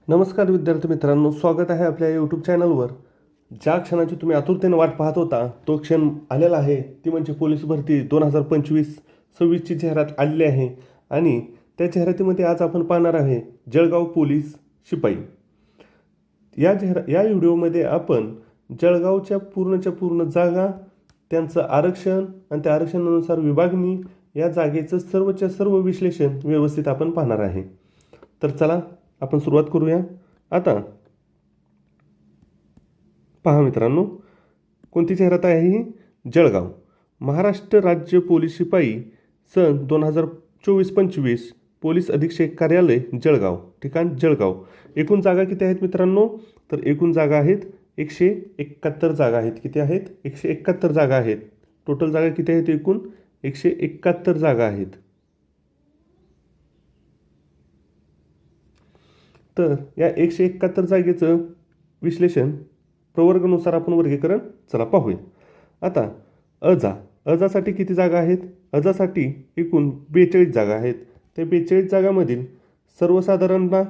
नमस्कार विद्यार्थी मित्रांनो, स्वागत आहे आपल्या यूट्यूब चॅनलवर. ज्या क्षणाची तुम्ही आतुरतेने वाट पाहत होता तो क्षण आलेला आहे. ती म्हणजे पोलीस भरती 2025-26ची जाहिरात आलेली आहे आणि त्या जाहिरातीमध्ये आज आपण पाहणार आहे जळगाव पोलीस शिपाई. या व्हिडिओमध्ये आपण जळगावच्या पूर्णच्या पूर्ण जागा, त्यांचं आरक्षण आणि त्या आरक्षणानुसार विभागणी, या जागेचं सर्वच्या सर्व विश्लेषण व्यवस्थित आपण पाहणार आहे. तर चला आपण सुरुवात करूया. आता पहा मित्रांनो, कोणती जाहिरात आहे ही? जळगाव महाराष्ट्र राज्य पोलीस शिपाई सन 2024-25 पोलीस अधीक्षक कार्यालय जळगाव, ठिकाण जळगाव. एकूण जागा किती आहेत मित्रांनो? तर एकूण जागा आहेत 171 जागा आहेत. किती आहेत? 171 जागा आहेत. टोटल जागा किती आहेत? एकूण 171 जागा आहेत. तर या 171 जागेचं विश्लेषण प्रवर्गानुसार आपण वर्गीकरण चला पाहूया. आता अजासाठी किती जागा आहेत? अजासाठी एकूण 42 जागा आहेत. त्या 42 जागामधील सर्वसाधारणला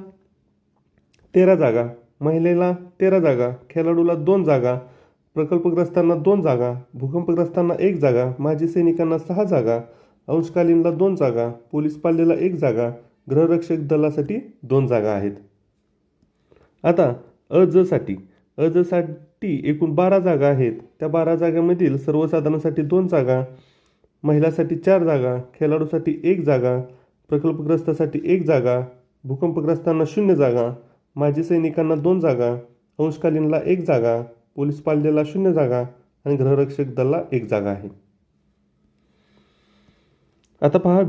13 जागा, महिलेला 13 जागा, खेळाडूला 2 जागा, प्रकल्पग्रस्तांना 2 जागा, भूकंपग्रस्तांना 1 जागा, माजी सैनिकांना 6 जागा, अंशकालीनला 2 जागा, पोलीस पाल्याला 1 जागा, गृहरक्षक दलासाठी 2 जागा आहेत. आता अजसाठी एकूण 12 जागा आहेत. त्या 12 जागांमधील सर्वसाधारणासाठी 2 जागा, महिलांसाठी 4 जागा, खेळाडूसाठी 1 जागा, प्रकल्पग्रस्तासाठी 1 जागा, भूकंपग्रस्तांना 0 जागा, माजी सैनिकांना 2 जागा, अंशकालीनला 1 जागा, पोलीस पाल्याला 0 जागा आणि गृहरक्षक दलाला 1 जागा आहे. आता पहा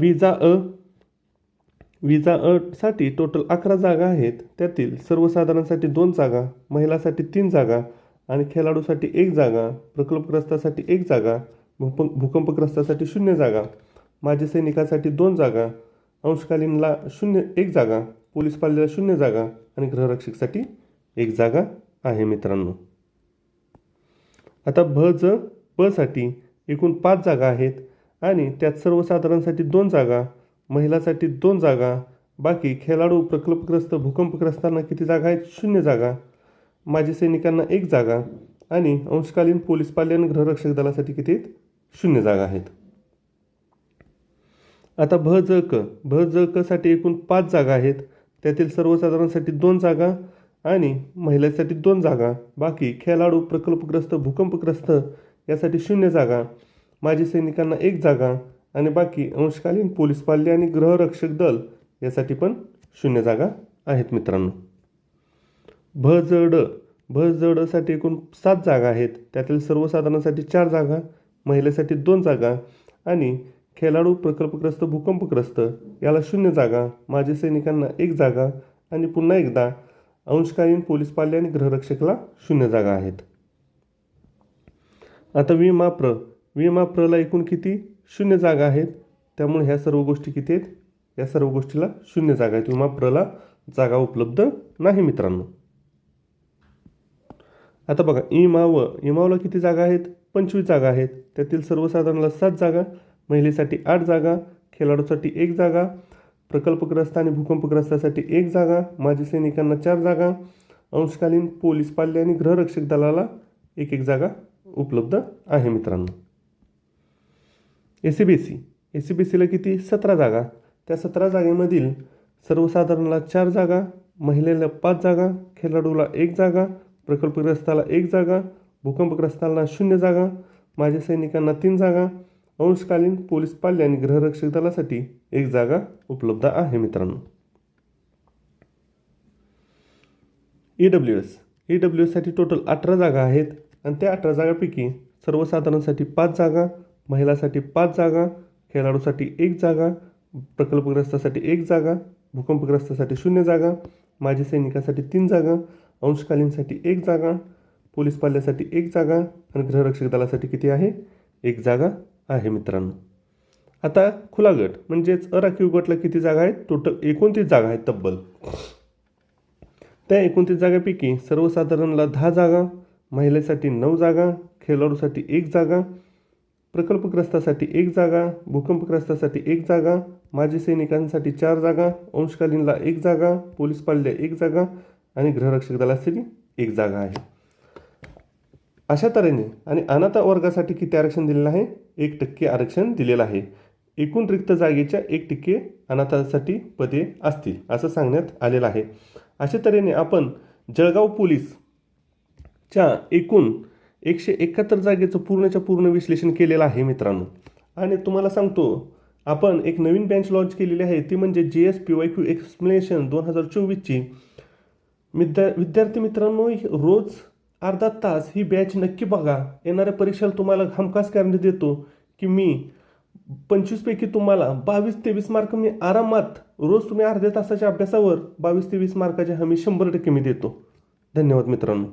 विजा साठी टोटल 11 जागा आहेत. त्यातील सर्वसाधारणसाठी 2 जागा, महिलांसाठी 3 जागा आणि खेळाडूसाठी 1 जागा, प्रकल्पग्रस्तासाठी 1 जागा, भूकंपग्रस्तासाठी 0 जागा, माजी सैनिकासाठी 2 जागा, अंशकालीनला 1 जागा, पोलीस पाल्याला 0 जागा आणि गृहरक्षकसाठी 1 जागा आहे मित्रांनो. आता साठी एकूण 5 जागा आहेत आणि त्यात सर्वसाधारणसाठी 2 जागा, महिलांसाठी 2 जागा, बाकी खेळाडू, प्रकल्पग्रस्त, भूकंपग्रस्तांना किती जागा आहेत? 0 जागा, माजी सैनिकांना 1 जागा आणि अंशकालीन, पोलीस पाल्य आणि गृहरक्षक दलासाठी किती आहेत? 0 जागा आहेत. आता साठी एकूण 5 जागा आहेत. त्यातील सर्वसाधारणसाठी 2 जागा आणि महिलांसाठी 2 जागा, बाकी खेळाडू, प्रकल्पग्रस्त, भूकंपग्रस्त यासाठी 0 जागा, माजी सैनिकांना 1 जागा आणि बाकी अंशकालीन, पोलीस पाल्य आणि गृहरक्षक दल यासाठी पण 0 जागा आहेत मित्रांनो. साठी एकूण 7 जागा आहेत. त्यातील सर्वसाधारणासाठी 4 जागा, महिलेसाठी 2 जागा आणि खेळाडू, प्रकल्पग्रस्त, भूकंपग्रस्त याला 0 जागा, माजी सैनिकांना 1 जागा आणि पुन्हा एकदा अंशकालीन, पोलीस पाल्य आणि गृहरक्षकला 0 जागा आहेत. आता विमाप्रला एकूण किती? 0 जागा आहेत. त्यामुळे ह्या सर्व गोष्टी किती आहेत? या सर्व गोष्टीला 0 जागा आहेत. विमाप्रला जागा उपलब्ध नाही मित्रांनो. आता बघा इमावला किती जागा आहेत? 25 जागा आहेत. त्यातील सर्वसाधारणला 7 जागा, महिलेसाठी 8 जागा, खेळाडूसाठी 1 जागा, प्रकल्पग्रस्त आणि भूकंपग्रस्तासाठी 1 जागा, माजी सैनिकांना 4 जागा, अंशकालीन, पोलीस पाल्य आणि गृहरक्षक दलाला 1 जागा उपलब्ध आहे मित्रांनो. एसीबीसीला किती? 17 जागा. त्या 17 जागेमधील सर्वसाधारणला 4 जागा, महिलेला 5 जागा, खेळाडूला 1 जागा, प्रकल्पग्रस्ताला 1 जागा, भूकंपग्रस्तांना 0 जागा, माजी सैनिकांना 3 जागा, अंशकालीन, पोलीस पाल्य आणि गृहरक्षक दलासाठी 1 जागा उपलब्ध आहे मित्रांनो. ईडब्ल्यूएस साठी टोटल 18 जागा आहेत आणि त्या 18 जागांपैकी सर्वसाधारणसाठी 5 जागा, महिलांसाठी 5 जागा, खेळाडूसाठी 1 जागा, प्रकल्पग्रस्तासाठी 1 जागा, भूकंपग्रस्तासाठी 0 जागा, माजी सैनिकासाठी 3 जागा, अंशकालीनसाठी 1 जागा, पोलीस पाल्यासाठी 1 जागा आणि गृहरक्षक दलासाठी किती आहे? 1 जागा आहे मित्रांनो. आता खुला गट म्हणजेच अराखीव गटला किती जागा आहेत? टोटल 29 जागा आहेत तब्बल. त्या 29 जागांपैकी सर्वसाधारणला 10 जागा, महिलेसाठी 9 जागा, खेळाडूसाठी 1 जागा, प्रकल्पग्रस्तासाठी 1 जागा, भूकंपग्रस्तासाठी 1 जागा, माजी सैनिकांसाठी 4 जागा, अंशकालीनला 1 जागा, पोलीस पाल्य 1 जागा आणि गृहरक्षक दलासाठी 1 जागा आहे. अशा तऱ्हेने आणि अनाथ वर्गासाठी किती आरक्षण दिलेलं आहे? 1% आरक्षण दिलेलं आहे. एकूण रिक्त जागेच्या 1% अनाथांसाठी पदे असतील असं सांगण्यात आलेलं आहे. अशा तऱ्हेने आपण जळगाव पोलीसच्या एकूण 171 जागेचं पूर्णच्या पूर्ण विश्लेषण केलेलं आहे मित्रांनो. आणि तुम्हाला सांगतो आपण एक नवीन बँच लॉन्च केलेली आहे, ती म्हणजे GSPYQ एक्सप्लेनेशन 2024ची. विद्यार्थी मित्रांनो, रोज अर्धा तास ही बॅच नक्की बघा. येणाऱ्या परीक्षेला तुम्हाला हमखास गॅरंटी देतो की मी 25 पैकी तुम्हाला 22 ते 20 मार्क मी आरामात, रोज तुम्ही अर्ध्या तासाच्या अभ्यासावर 22 ते 20 मार्काची हमी 100% मी देतो. धन्यवाद मित्रांनो.